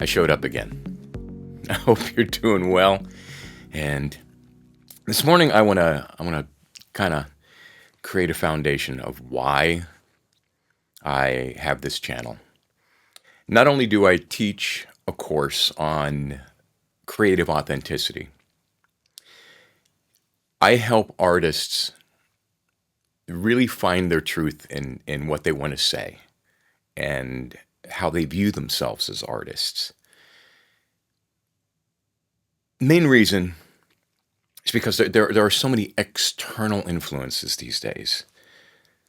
I showed up again. I hope you're doing well. And this morning I want to kind of create a foundation of why I have this channel. Not only do I teach a course on creative authenticity, I help artists really find their truth in what they want to say and how they view themselves as artists. Main reason is because there are so many external influences these days.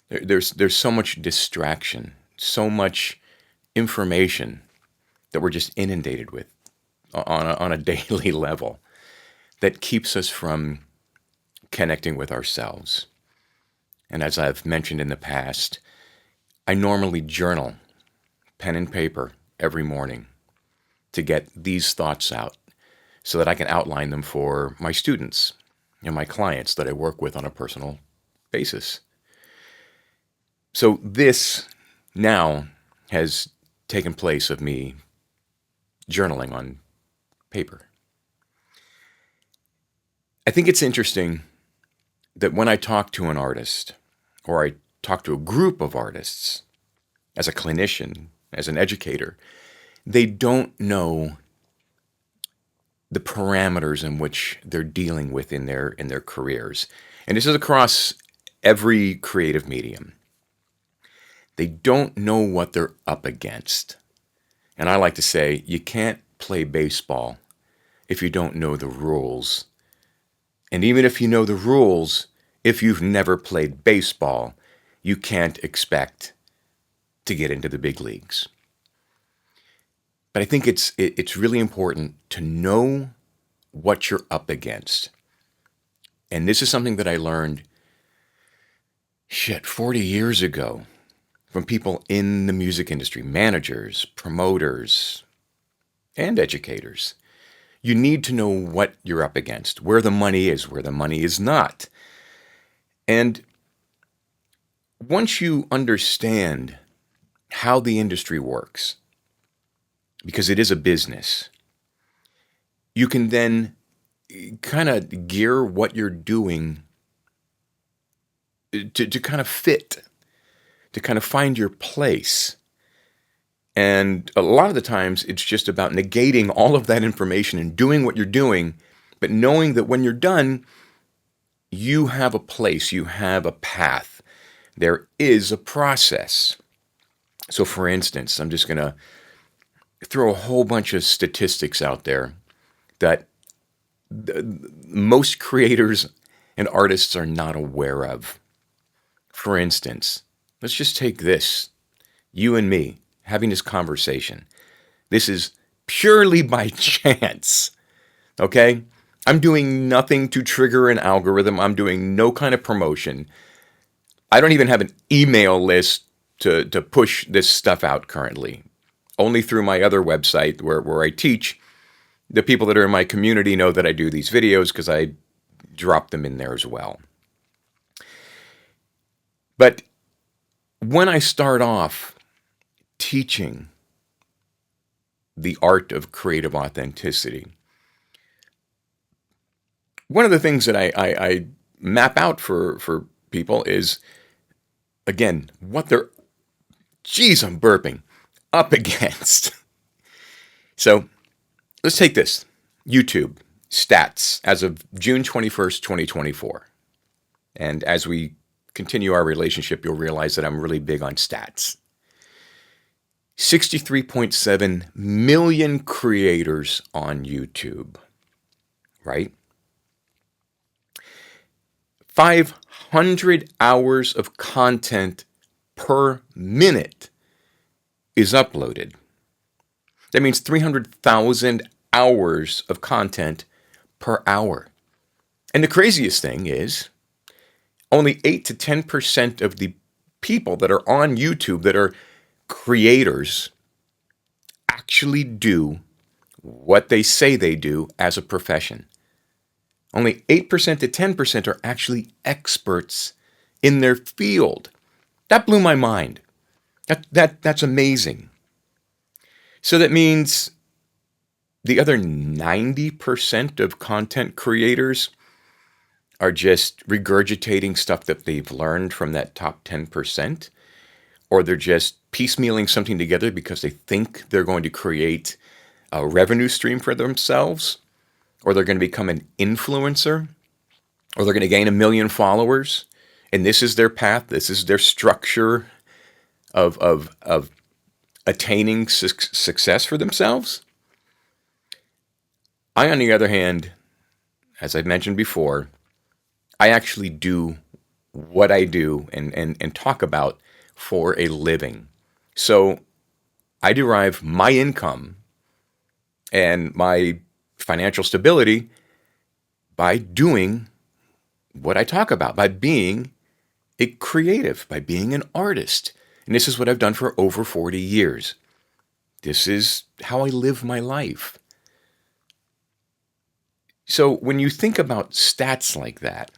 There's so much distraction, so much information that we're just inundated with on a daily level that keeps us from connecting with ourselves. And as I've mentioned in the past, I normally journal, pen and paper, every morning to get these thoughts out so that I can outline them for my students and my clients that I work with on a personal basis. So this now has taken place of me journaling on paper. I think it's interesting that when I talk to an artist or I talk to a group of artists as a clinician, as an educator, they don't know the parameters in which they're dealing with in their careers. And this is across every creative medium. They don't know what they're up against. And I like to say, you can't play baseball if you don't know the rules. And even if you know the rules, if you've never played baseball, you can't expect to get into the big leagues. But I think it's really important to know what you're up against. And this is something that I learned, 40 years ago from people in the music industry, managers, promoters, and educators. You need to know what you're up against, where the money is not. And once you understand how the industry works, because it is a business, you can then kind of gear what you're doing to kind of fit, to kind of find your place. And a lot of the times it's just about negating all of that information and doing what you're doing, but knowing that when you're done, you have a place, you have a path. There is a process. So for instance, I'm just going to throw a whole bunch of statistics out there that most creators and artists are not aware of. For instance, let's just take this, you and me having this conversation. This is purely by chance, okay? I'm doing nothing to trigger an algorithm. I'm doing no kind of promotion. I don't even have an email list to push this stuff out currently. Only through my other website where I teach. The people that are in my community know that I do these videos because I drop them in there as well. But when I start off teaching the art of creative authenticity, one of the things that I map out for people is, again, what they're, I'm burping, up against. So let's take this. YouTube stats as of June 21st, 2024. And as we continue our relationship, you'll realize that I'm really big on stats. 63.7 million creators on YouTube, right? 500 hours of content per minute is uploaded. That means 300,000 hours of content per hour. And the craziest thing is only 8 to 10% of the people that are on YouTube that are creators actually do what they say they do as a profession. Only 8% to 10% are actually experts in their field. That blew my mind. That's amazing. So that means The other 90% of content creators are just regurgitating stuff that they've learned from that top 10%, or they're just piecemealing something together because they think they're going to create a revenue stream for themselves, or they're going to become an influencer, or they're going to gain 1 million followers. And this is their path. This is their structure of attaining success for themselves. I, on the other hand, as I've mentioned before, I actually do what I do and talk about for a living. So I derive my income and my financial stability by doing what I talk about, by being a creative, by being an artist. And this is what I've done for over 40 years. This is how I live my life. So when you think about stats like that,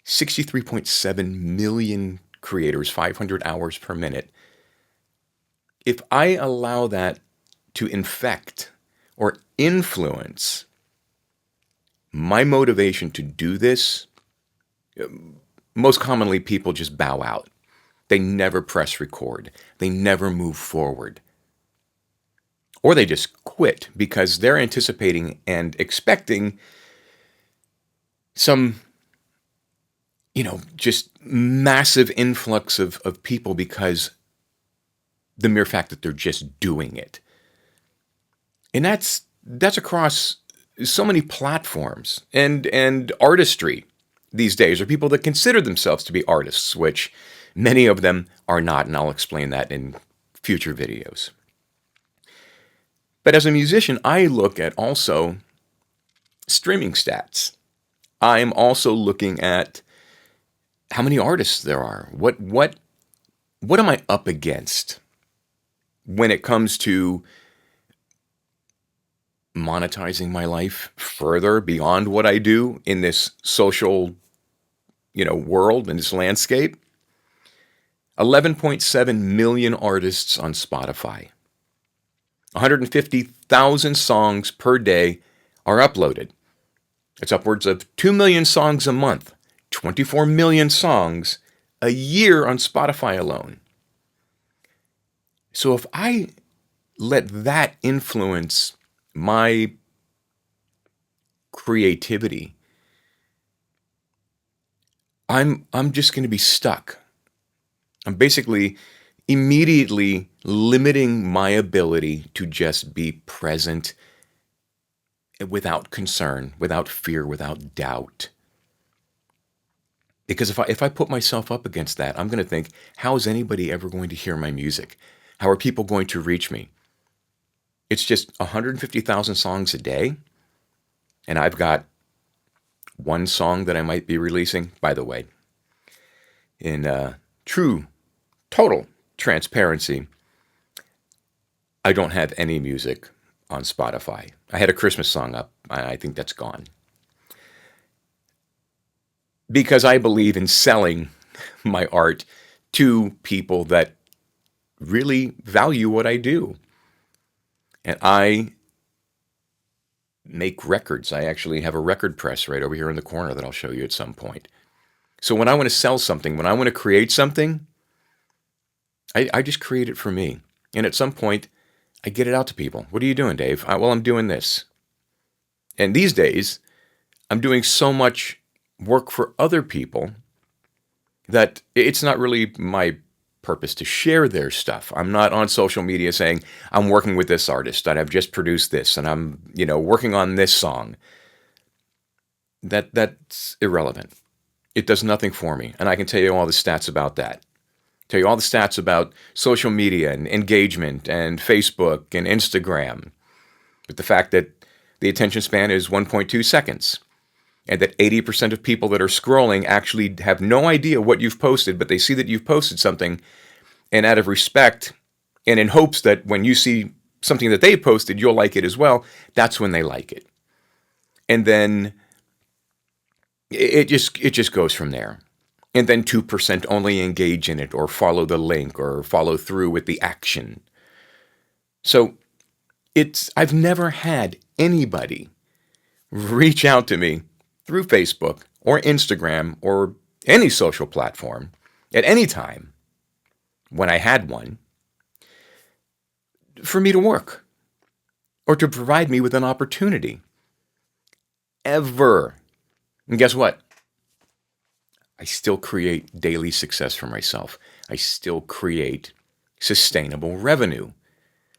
63.7 million creators, 500 hours per minute, if I allow that to infect or influence my motivation to do this, most commonly people just bow out. They never press record. They never move forward. Or they just quit because they're anticipating and expecting some, just massive influx of people because the mere fact that they're just doing it. And that's across so many platforms and artistry these days, are people that consider themselves to be artists, which many of them are not, and I'll explain that in future videos. But as a musician, I look at also streaming stats. I'm also looking at how many artists there are. What am I up against when it comes to monetizing my life further beyond what I do in this social, world, in this landscape? 11.7 million artists on Spotify. 150,000 songs per day are uploaded. It's upwards of 2 million songs a month, 24 million songs a year on Spotify alone. So if I let that influence my creativity, I'm just going to be stuck. I'm basically immediately limiting my ability to just be present without concern, without fear, without doubt. Because if I put myself up against that, I'm going to think, how is anybody ever going to hear my music? How are people going to reach me? It's just 150,000 songs a day, and I've got one song that I might be releasing. By the way, in total transparency, I don't have any music on Spotify. I had a Christmas song up. I think that's gone. Because I believe in selling my art to people that really value what I do. And I make records. I actually have a record press right over here in the corner that I'll show you at some point. So when I want to sell something, when I want to create something, I just create it for me. And at some point, I get it out to people. What are you doing, Dave? Well, I'm doing this. And these days, I'm doing so much work for other people that it's not really my purpose to share their stuff. I'm not on social media saying, I'm working with this artist and I've just produced this and I'm, working on this song. That's irrelevant. It does nothing for me. And I can tell you all the stats about that. Tell you all the stats about social media and engagement and Facebook and Instagram. But the fact that the attention span is 1.2 seconds. And that 80% of people that are scrolling actually have no idea what you've posted, but they see that you've posted something, and out of respect and in hopes that when you see something that they posted, you'll like it as well, that's when they like it. And then it just goes from there. And then 2% only engage in it or follow the link or follow through with the action. So I've never had anybody reach out to me through Facebook or Instagram or any social platform at any time when I had one for me to work or to provide me with an opportunity. Ever. And guess what? I still create daily success for myself. I still create sustainable revenue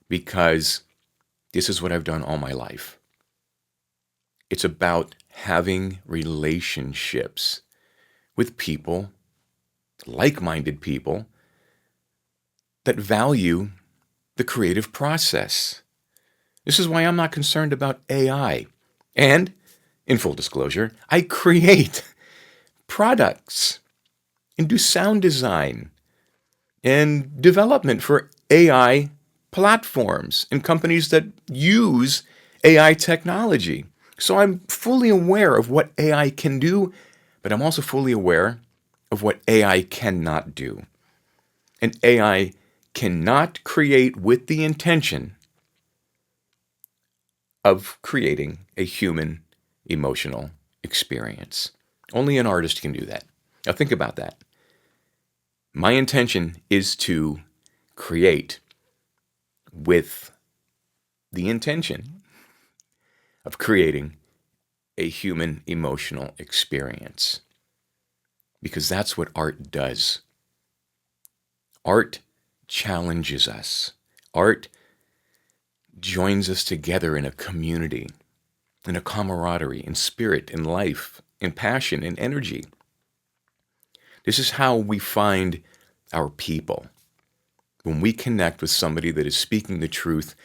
because this is what I've done all my life. It's about having relationships with people, like-minded people, that value the creative process. This is why I'm not concerned about AI. And, in full disclosure, I create products and do sound design and development for AI platforms and companies that use AI technology. So I'm fully aware of what AI can do, but I'm also fully aware of what AI cannot do. And AI cannot create with the intention of creating a human emotional experience. Only an artist can do that. Now think about that. My intention is to create with the intention of creating a human emotional experience. Because that's what art does. Art challenges us. Art joins us together in a community, in a camaraderie, in spirit, in life, in passion, in energy. This is how we find our people. When we connect with somebody that is speaking the truth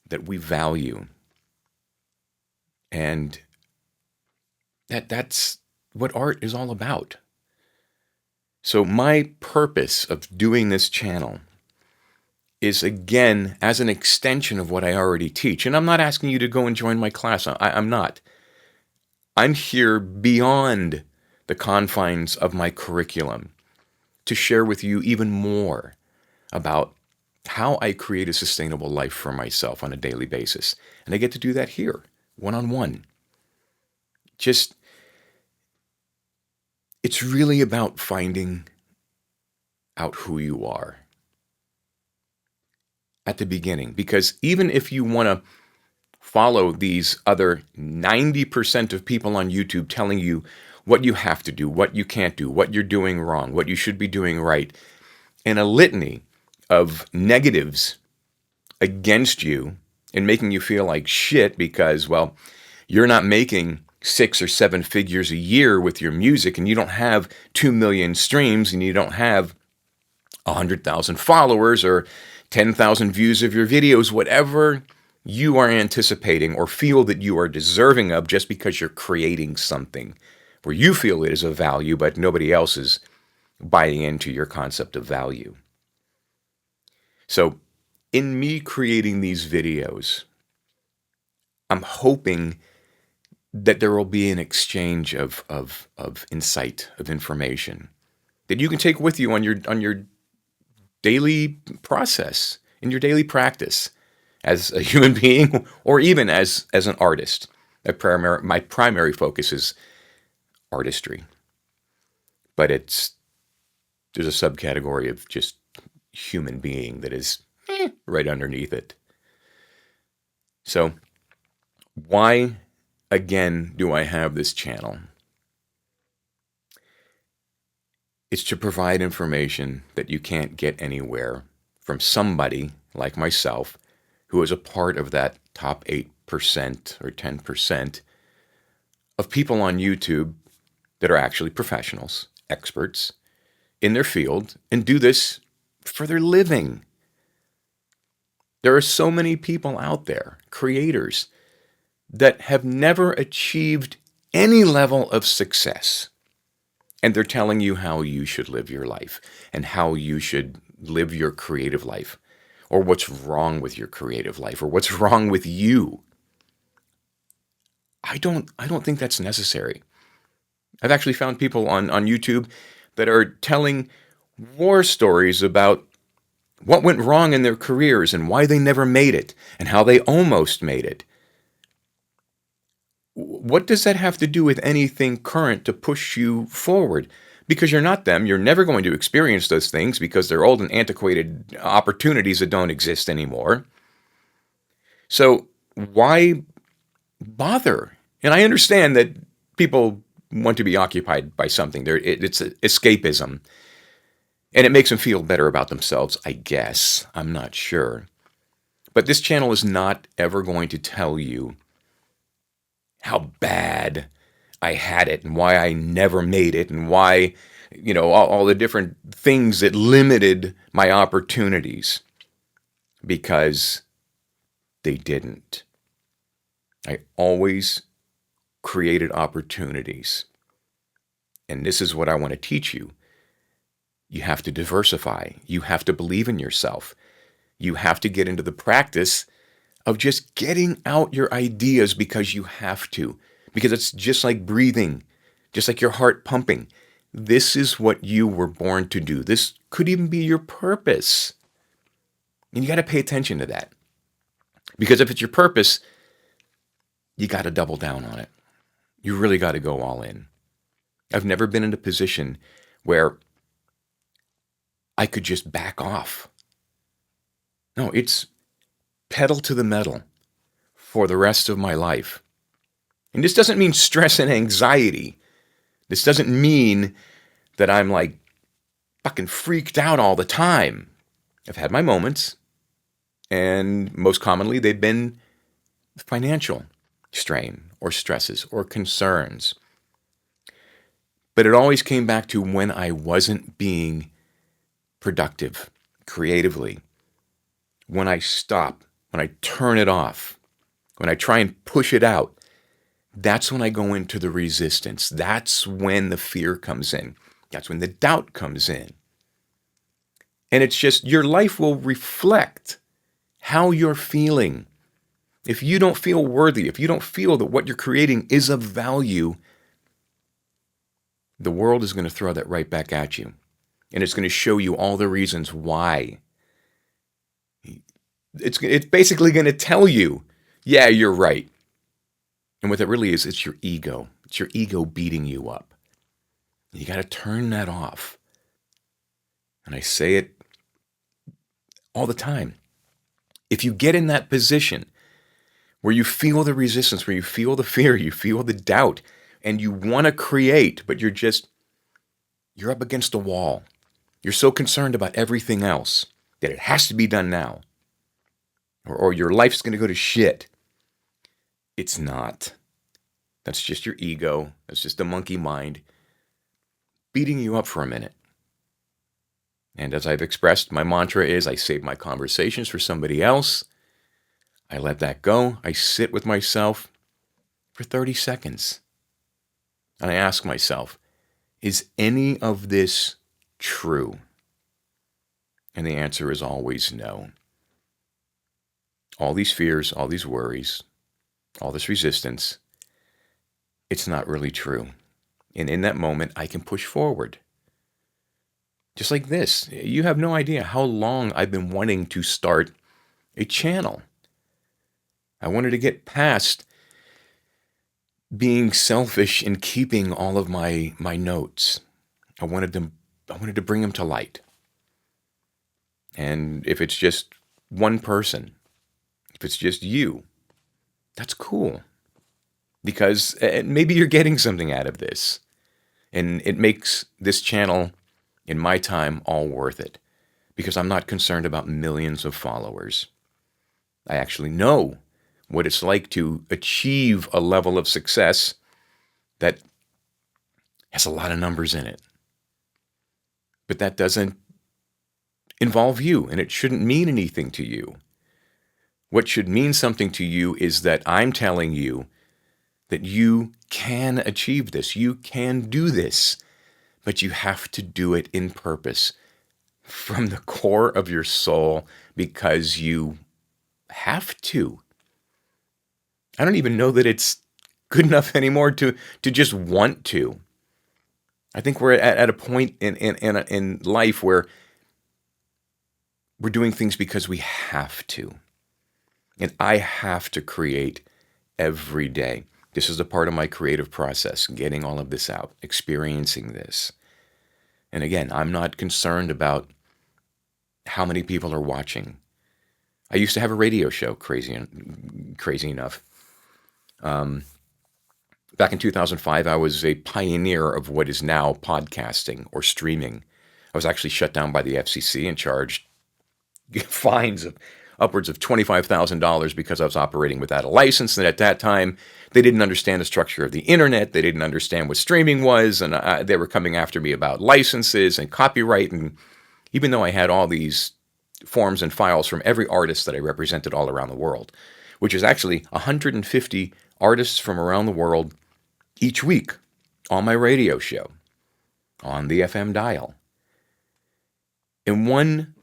that we value. And that's what art is all about. So my purpose of doing this channel is, again, as an extension of what I already teach. And I'm not asking you to go and join my class. I'm not. I'm here beyond the confines of my curriculum to share with you even more about how I create a sustainable life for myself on a daily basis. And I get to do that here, one-on-one. It's really about finding out who you are at the beginning. Because even if you want to follow these other 90% of people on YouTube telling you what you have to do, what you can't do, what you're doing wrong, what you should be doing right, and a litany of negatives against you and making you feel like shit because, well, you're not making 6 or 7 figures a year with your music and you don't have 2 million streams and you don't have 100,000 followers or 10,000 views of your videos, whatever you are anticipating or feel that you are deserving of just because you're creating something where you feel it is of value, but nobody else is buying into your concept of value. So in me creating these videos, I'm hoping that there will be an exchange of insight, of information that you can take with you on your daily process, in your daily practice as a human being or even as an artist. My primary focus is artistry, but there's a subcategory of just human being that is right underneath it. So why, again, do I have this channel? It's to provide information that you can't get anywhere from somebody like myself who is a part of that top 8% or 10% of people on YouTube that are actually professionals, experts in their field, and do this for their living. There are so many people out there, creators, that have never achieved any level of success. And they're telling you how you should live your life and how you should live your creative life, or what's wrong with your creative life, or what's wrong with you. I don't think that's necessary. I've actually found people on YouTube that are telling war stories about what went wrong in their careers and why they never made it and how they almost made it. What does that have to do with anything current to push you forward? Because you're not them. You're never going to experience those things because they're old and antiquated opportunities that don't exist anymore. So why bother? And I understand that people want to be occupied by something. It's escapism. And it makes them feel better about themselves, I guess. I'm not sure. But this channel is not ever going to tell you how bad I had it and why I never made it and why, all the different things that limited my opportunities, because they didn't. I always created opportunities. And this is what I want to teach you. You have to diversify. You have to believe in yourself. You have to get into the practice of just getting out your ideas because you have to. Because it's just like breathing, just like your heart pumping. This is what you were born to do. This could even be your purpose. And you got to pay attention to that. Because if it's your purpose, you got to double down on it. You really got to go all in. I've never been in a position where I could just back off. No, it's pedal to the metal for the rest of my life. And this doesn't mean stress and anxiety. This doesn't mean that I'm like fucking freaked out all the time. I've had my moments, and most commonly they've been financial strain or stresses or concerns. But it always came back to when I wasn't being productive creatively. When I stop, when I turn it off, when I try and push it out, that's when I go into the resistance. That's when the fear comes in. That's when the doubt comes in. And it's just your life will reflect how you're feeling. If you don't feel worthy, if you don't feel that what you're creating is of value, the world is going to throw that right back at you. And it's going to show you all the reasons why. It's basically going to tell you, yeah, you're right. And what that really is, it's your ego. It's your ego beating you up. You got to turn that off. And I say it all the time. If you get in that position where you feel the resistance, where you feel the fear, you feel the doubt, and you want to create, but you're up against a wall. You're so concerned about everything else that it has to be done now. Or your life's going to go to shit. It's not. That's just your ego. That's just the monkey mind beating you up for a minute. And as I've expressed, my mantra is I save my conversations for somebody else. I let that go. I sit with myself for 30 seconds. And I ask myself, is any of this true? And the answer is always no. All these fears, all these worries, all this resistance, it's not really true. And in that moment, I can push forward. Just like this. You have no idea how long I've been wanting to start a channel. I wanted to get past being selfish and keeping all of my notes. I wanted to bring them to light. And if it's just one person, if it's just you, that's cool. Because maybe you're getting something out of this. And it makes this channel, in my time, all worth it. Because I'm not concerned about millions of followers. I actually know what it's like to achieve a level of success that has a lot of numbers in it. But that doesn't involve you, and it shouldn't mean anything to you. What should mean something to you is that I'm telling you that you can achieve this. You can do this, but you have to do it in purpose from the core of your soul because you have to. I don't even know that it's good enough anymore to just want to. I think we're at a point in life where We're doing things because we have to. And I have to create every day. This is a part of my creative process, getting all of this out, experiencing this. And again, I'm not concerned about how many people are watching. I used to have a radio show, crazy enough. Back in 2005, I was a pioneer of what is now podcasting or streaming. I was actually shut down by the FCC and charged fines of upwards of $25,000 because I was operating without a license. And at that time, they didn't understand the structure of the internet. They didn't understand what streaming was. And they were coming after me about licenses and copyright. And even though I had all these forms and files from every artist that I represented all around the world, which is actually 150 artists from around the world each week on my radio show, on the FM dial. And one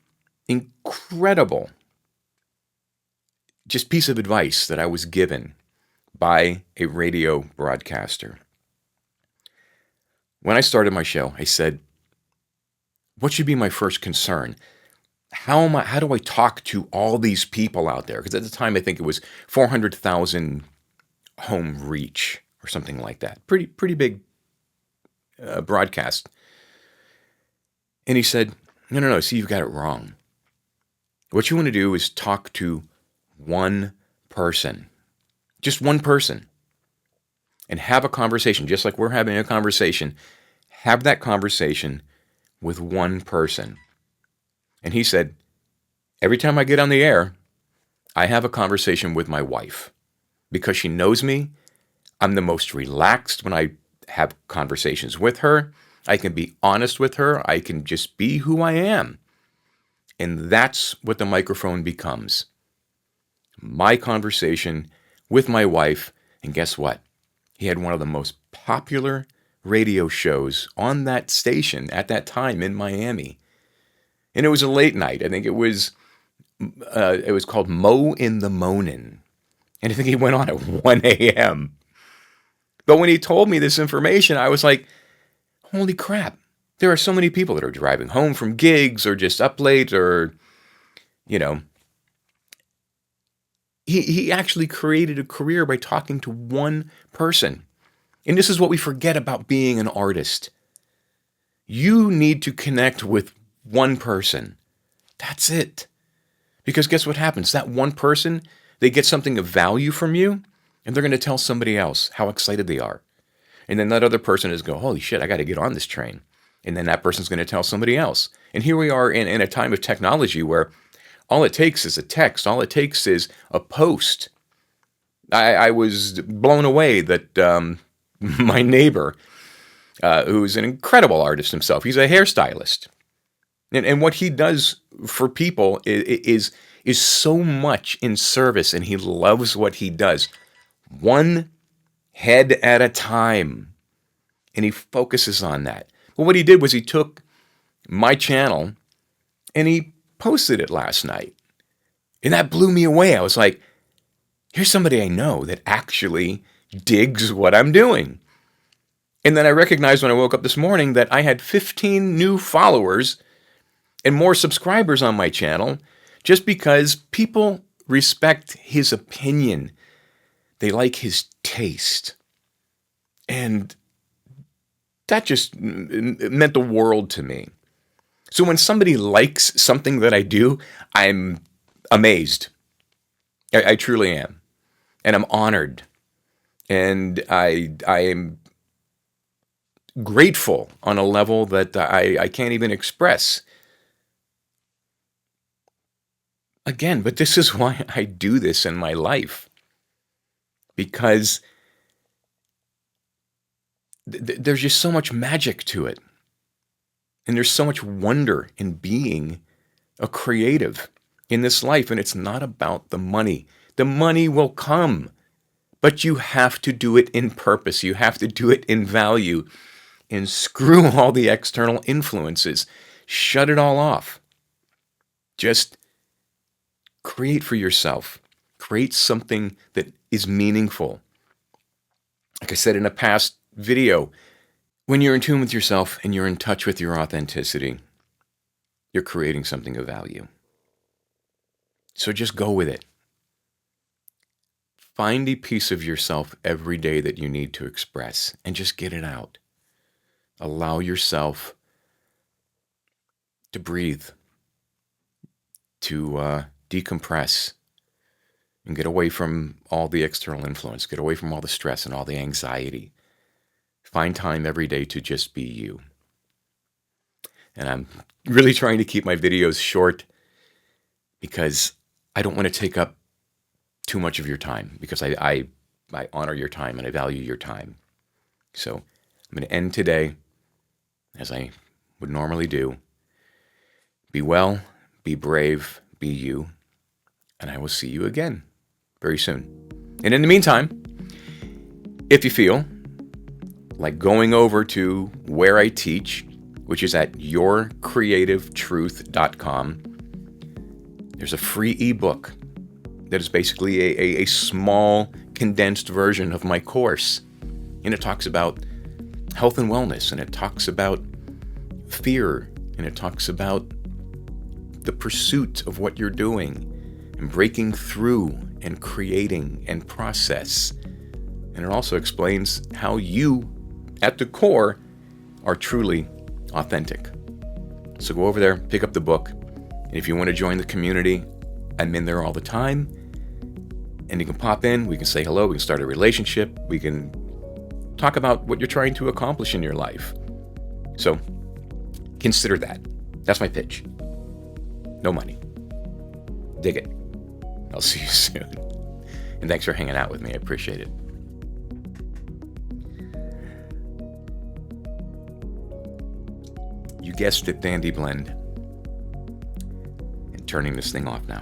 incredible just piece of advice that I was given by a radio broadcaster. When I started my show, I said, what should be my first concern? How do I talk to all these people out there? Because at the time, I think it was 400,000 home reach or something like that. Pretty big broadcast. And he said, no, see, you've got it wrong. What you want to do is talk to one person, just one person, and have a conversation, just like we're having a conversation. Have that conversation with one person. And he said, every time I get on the air, I have a conversation with my wife because she knows me. I'm the most relaxed when I have conversations with her. I can be honest with her. I can just be who I am. And that's what the microphone becomes. My conversation with my wife. And guess what? He had one of the most popular radio shows on that station at that time in Miami. And it was a late night. I think it was called Mo in the Monin. And I think he went on at 1 a.m. But when he told me this information, I was like, holy crap. There are so many people that are driving home from gigs or just up late or, he actually created a career by talking to one person. And this is what we forget about being an artist. You need to connect with one person. That's it. Because guess what happens? That one person, they get something of value from you, and they're going to tell somebody else how excited they are. And then that other person is going, holy shit, I got to get on this train. And then that person's going to tell somebody else. And here we are in a time of technology where all it takes is a text. All it takes is a post. I was blown away that my neighbor, who's an incredible artist himself, he's a hairstylist. And what he does for people is so much in service, and he loves what he does. One head at a time. And he focuses on that. Well, what he did was he took my channel and he posted it last night. And that blew me away. I was like, here's somebody I know that actually digs what I'm doing. And then I recognized when I woke up this morning that I had 15 new followers and more subscribers on my channel just because people respect his opinion. They like his taste. And that just meant the world to me. So when somebody likes something that I do, I'm amazed. I truly am. And I'm honored. And I am grateful on a level that I can't even express. Again, but this is why I do this in my life. Because there's just so much magic to it. And there's so much wonder in being a creative in this life. And it's not about the money. The money will come. But you have to do it in purpose. You have to do it in value. And screw all the external influences. Shut it all off. Just create for yourself. Create something that is meaningful. Like I said in a past video, when you're in tune with yourself and you're in touch with your authenticity, you're creating something of value. So just go with it. Find a piece of yourself every day that you need to express and just get it out. Allow yourself to breathe, to decompress, and get away from all the external influence, get away from all the stress and all the anxiety. Find time every day to just be you. And I'm really trying to keep my videos short because I don't want to take up too much of your time, because I honor your time and I value your time. So I'm going to end today as I would normally do. Be well, be brave, be you, and I will see you again very soon. And in the meantime, if you feel like going over to where I teach, which is at yourcreativetruth.com, there's a free ebook that is basically a small, condensed version of my course. And it talks about health and wellness, and it talks about fear, and it talks about the pursuit of what you're doing, and breaking through, and creating, and process. And it also explains how you, at the core, are truly authentic. So go over there, pick up the book, and if you want to join the community, I'm in there all the time. And you can pop in, we can say hello, we can start a relationship, we can talk about what you're trying to accomplish in your life. So consider that. That's my pitch. No money. Dig it. I'll see you soon. And thanks for hanging out with me. I appreciate it. You guessed it, Dandy Blend. And turning this thing off now.